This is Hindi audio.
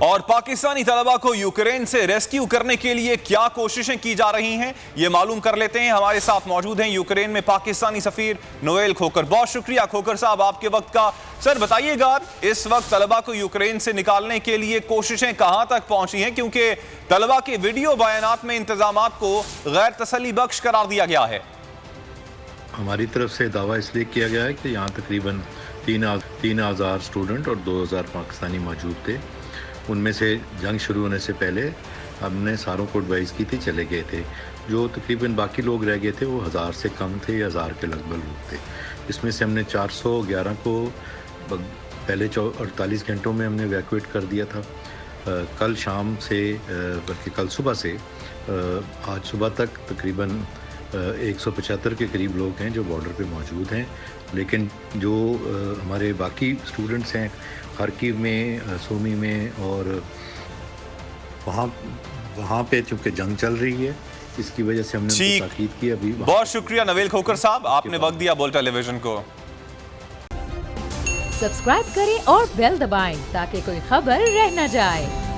और पाकिस्तानी तलबा को यूक्रेन से रेस्क्यू करने के लिए क्या कोशिशें की जा रही हैं, ये मालूम कर लेते हैं। हमारे साथ मौजूद हैं यूक्रेन में पाकिस्तानी सफीर नोएल खोकर। बहुत शुक्रिया खोकर साहब आपके वक्त का। सर बताइएगा, इस वक्त तलबा को यूक्रेन से निकालने के लिए कोशिशें कहां तक पहुंची हैं, क्योंकि तलबा के वीडियो बयानात में इंतजामात को गैर तसल्ली बख्श करार दिया गया है। हमारी तरफ से दावा इसलिए किया गया है कि यहाँ तकरीबन 3,000 स्टूडेंट और 2,000 पाकिस्तानी मौजूद थे। उनमें से जंग शुरू होने से पहले हमने सारों को एडवाइस की थी, चले गए थे। जो तकरीबन बाकी लोग रह गए थे वो 1000 से कम थे या 1000 के लगभग लोग थे। इसमें से हमने 411 को पहले 48 घंटों में हमने इवैक्यूएट कर दिया था। कल शाम से बल्कि कल सुबह से आज सुबह तक तकरीबन 175 के करीब लोग हैं जो बॉर्डर पे मौजूद हैं। लेकिन जो हमारे बाकी स्टूडेंट्स हैं खार्किव में, सूमी में और वहाँ पे चूँकि जंग चल रही है, इसकी वजह से हमने उनको ताकीद की। अभी बहुत शुक्रिया नोएल खोकर साहब, आपने वक्त दिया बोल टेलीविजन को। सब्सक्राइब करें और बेल दबाएं ताकि कोई खबर रह न जाए।